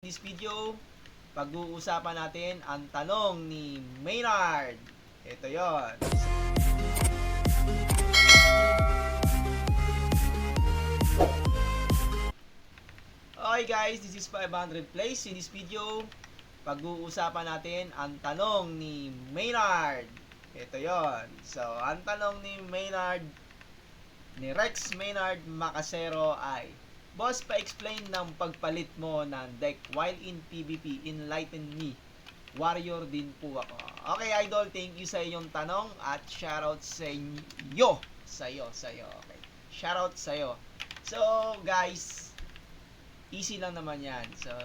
This video, pag-uusapan natin ang tanong ni Maynard. Ito yon. Okay guys, this is 500 plays. In this video, pag-uusapan natin ang tanong ni Maynard. Ito yon. So, ang tanong ni Maynard, ni Rex Maynard Macasero ay, Boss, pa-explain ng pagpalit mo ng deck while in PvP. Enlighten me. Warrior din po ako. Okay, Idol. Thank you sa iyong tanong at shoutout sa inyo. Sa'yo. Okay. Shoutout sa'yo. So, guys, easy lang naman yan. So,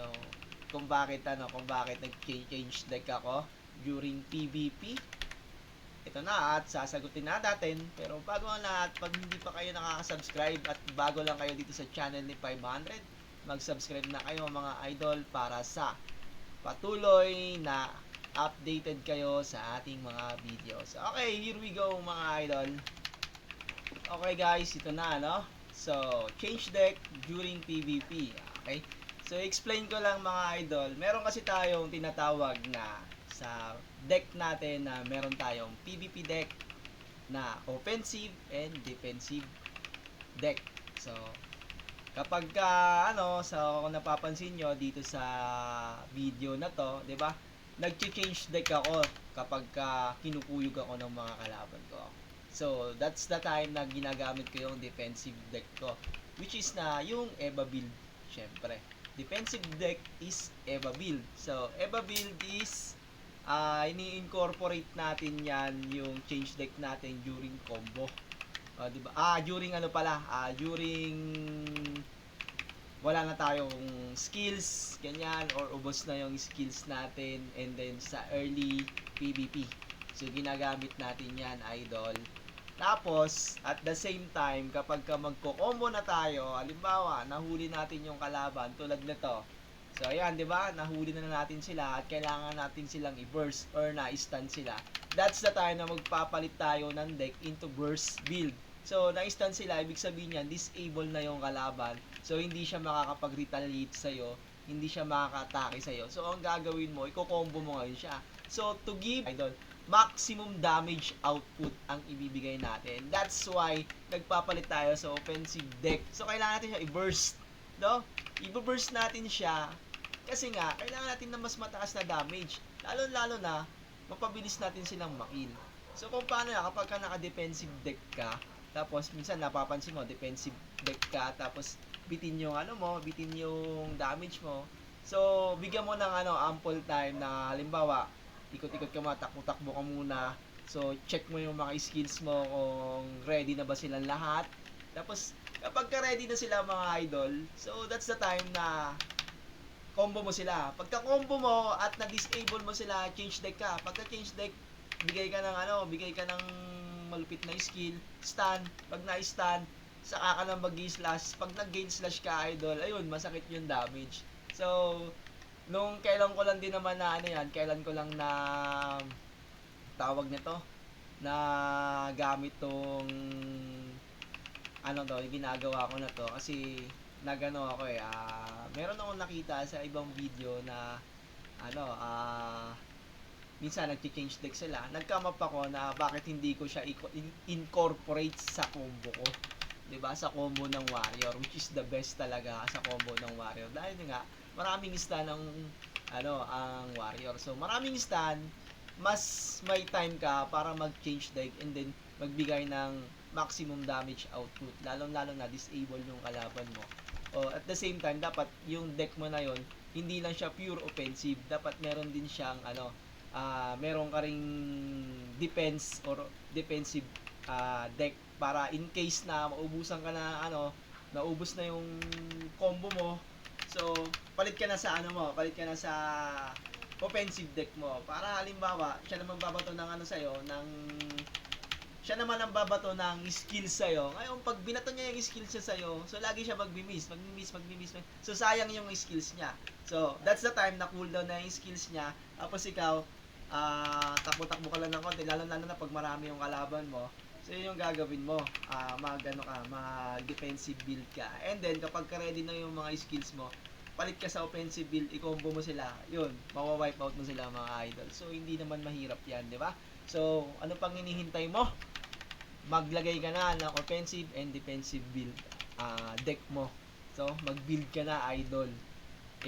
kung bakit nag-change deck ako during PvP, ito na at sasagutin na natin. Pero bago ang lahat, pag hindi pa kayo nakaka-subscribe at bago lang kayo dito sa channel ni 500, mag-subscribe na kayo mga idol para sa patuloy na updated kayo sa ating mga videos. Okay, here we go mga idol. Okay guys, ito na no. So, change deck during PvP. Okay? So, explain ko lang mga idol. Meron kasi tayong tinatawag na sa deck natin na meron tayong PvP deck na offensive and defensive deck. So, kapag kung napapansin nyo dito sa video na to, 'di ba? Nag-change deck ako kapag kinukuyog ako ng mga kalaban ko. So, that's the time na ginagamit ko yung defensive deck ko, which is na yung Eva build, syempre. Defensive deck is Eva build. So, Eva build is ini-incorporate natin yan yung change deck natin during combo. Diba? During during wala na tayong skills, ganyan, or ubos na yung skills natin, and then sa early PvP. So, ginagamit natin yan, idol. Tapos, at the same time, kapag magko-combo na tayo, halimbawa, nahuli natin yung kalaban, tulad nito. So, ayan, di ba? Nahuli na natin sila at kailangan natin silang i-burst or na-stun sila. That's the time na magpapalit tayo ng deck into burst build. So, na-stun sila, ibig sabihin yan, disable na yung kalaban. So, hindi siya makakapag-retaliate sa'yo, hindi siya makaka-atake sa'yo. So, ang gagawin mo, i-combo mo ngayon siya. So, to give, idol, maximum damage output ang ibibigay natin. That's why, nagpapalit tayo sa offensive deck. So, kailangan natin siya i-burst. No? I-burst natin siya kasi nga, kailangan natin ng mas mataas na damage. Lalo-lalo na, mapabilis natin silang makill. So, kung paano na, kapag ka naka-defensive deck ka, tapos minsan napapansin mo, defensive deck ka, tapos bitin yung bitin yung damage mo. So, bigyan mo ng ample time na, halimbawa, ikot-ikot ka mo, takbo-takbo ka muna. So, check mo yung mga skills mo kung ready na ba silang lahat. Tapos, kapag ka-ready na sila mga idol, so that's the time na combo mo sila. Pagka-combo mo at na-disable mo sila, change deck ka. Pagka-change deck, bigay ka ng malupit na skill, stun. Pag na-stun, saka ka nang mag-slash. Pag nag-gain slash ka, idol, ayun, masakit yung damage. So, nung kailan ko lang din naman na kailan ko lang na tawag nito, na gamit tong yung ginagawa ko na to kasi meron akong nakita sa ibang video na minsan nagchi-change deck sila. Nagkamap ako na bakit hindi ko siya incorporate sa combo ko. 'Di ba? Sa combo ng warrior, which is the best talaga sa combo ng warrior. Dahil nga maraming stun ang warrior. So maraming stun, mas may time ka para mag-change deck and then magbigay ng maximum damage output, lalo na disable yung kalaban mo. At the same time, dapat yung deck mo na yon hindi lang siya pure offensive, dapat meron din siyang meron ka ring defense or defensive deck para in case na maubusan ka na naubos na yung combo mo, so palit ka na sa offensive deck mo para halimbawa siya naman babato ng siya naman ang babato ng skills sa'yo. Ngayon, pag binato niya yung skills niya sa'yo, so lagi siya magmi-miss. So, sayang yung skills niya. So, that's the time na cooldown na yung skills niya. Tapos ikaw, takbo-takbo ka lang ng konti, lalo na pag marami yung kalaban mo. So, yun yung gagawin mo. Mag-defensive build ka. And then, kapag ready na yung mga skills mo, palit ka sa offensive build, i-combo mo sila, yun, mawa-wipe out mo sila mga idol. So, hindi naman mahirap yan, di ba? So, ano pang hinihintay mo? Maglagay ka na ng offensive and defensive build deck mo. So, mag-build ka na, idol.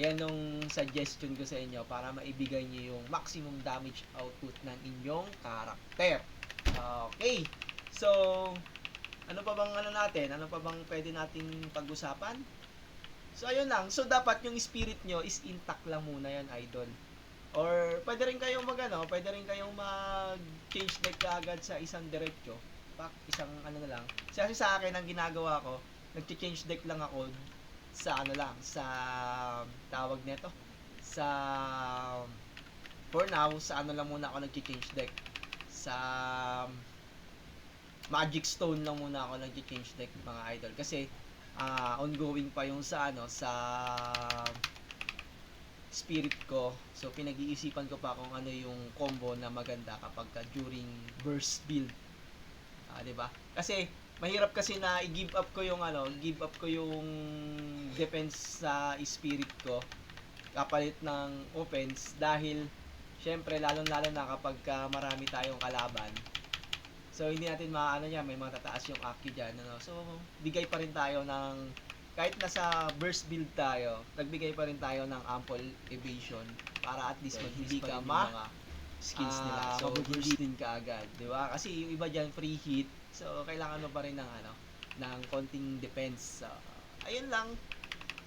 Yan yung suggestion ko sa inyo para maibigay nyo yung maximum damage output ng inyong karakter. Okay. So, ano pa bang natin? Ano pa bang pwede nating pag-usapan? So, ayun lang. So, dapat yung spirit nyo is intact lang muna yan, idol. Or, pwede rin kayong pwede rin kayong mag-change deck agad sa isang diretso. Isang na lang. Kasi sa akin, ang ginagawa ko, nag-change deck lang ako sa sa tawag nito. Sa, for now, sa lang muna ako nag-change deck. Sa Magic Stone lang muna ako nag-change deck, mga idol. Kasi, ongoing pa yung sa sa spirit ko. So, pinag-iisipan ko pa kung ano yung combo na maganda kapag during burst build. 'Di ba? Kasi mahirap kasi na i-give up ko yung defense sa spirit ko kapalit ng offense dahil syempre lalo na kapag marami tayong kalaban. So, hindi natin may matataas yung AQ dyan. So, bigay pa rin tayo ng, kahit nasa burst build tayo, nagbigay pa rin tayo ng ample evasion para at least hindi ka mga skills nila. So, burst din ka agad. Diba? Kasi yung iba dyan, free hit. So, kailangan mo pa rin ng, ng konting defense. So, ayun lang.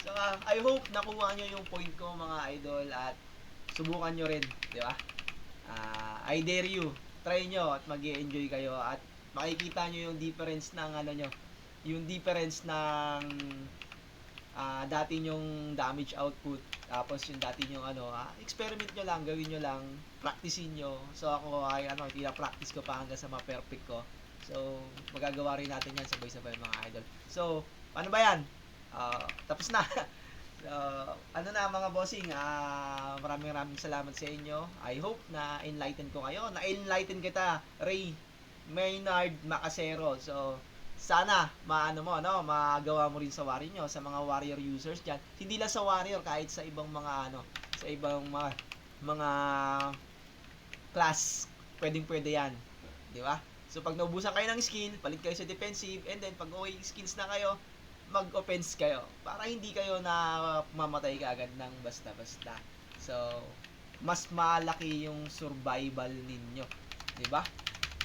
So, I hope nakuha nyo yung point ko, mga idol, at subukan nyo rin. Diba? I dare you. Try nyo at mag-enjoy kayo at makikita nyo yung difference ng yung difference ng dati nyong damage output tapos yung dati nyong experiment nyo lang, gawin nyo lang, practicein nyo. So ako ay tina-practice ko pa hanggang sa ma-perfect ko. So magagawa rin natin yan sabay-sabay, mga idol. So ano ba yan? Tapos na. So, mga bossing, maraming salamat sa inyo. I hope na enlighten ko kayo. Na-enlighten kita, Ray Maynard Macasero. So, sana magawa mo rin sa warrior nyo, sa mga warrior users dyan. Hindi lang sa warrior, kahit sa ibang sa ibang mga class, pwedeng-pwede yan. Di ba? So, pag naubusan kayo ng skill, palit kayo sa defensive, and then pag okay skills na kayo, mag-offense kayo para hindi kayo na mamatay kaagad ng basta-basta. So, mas malaki yung survival ninyo, 'di ba?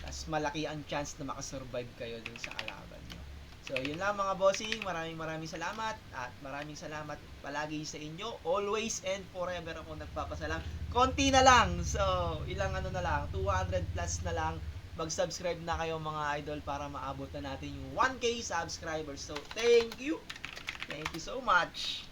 Mas malaki ang chance na makasurvive kayo dun sa kalaban nyo. So, yun lang, mga bossing. Maraming salamat at maraming salamat palagi sa inyo. Always and forever ako nagpapasalam. Konti na lang. So, ilang na lang, 200 plus na lang. Mag-subscribe na kayo, mga idol, para maabot na natin yung 1K subscribers. So, thank you. Thank you so much.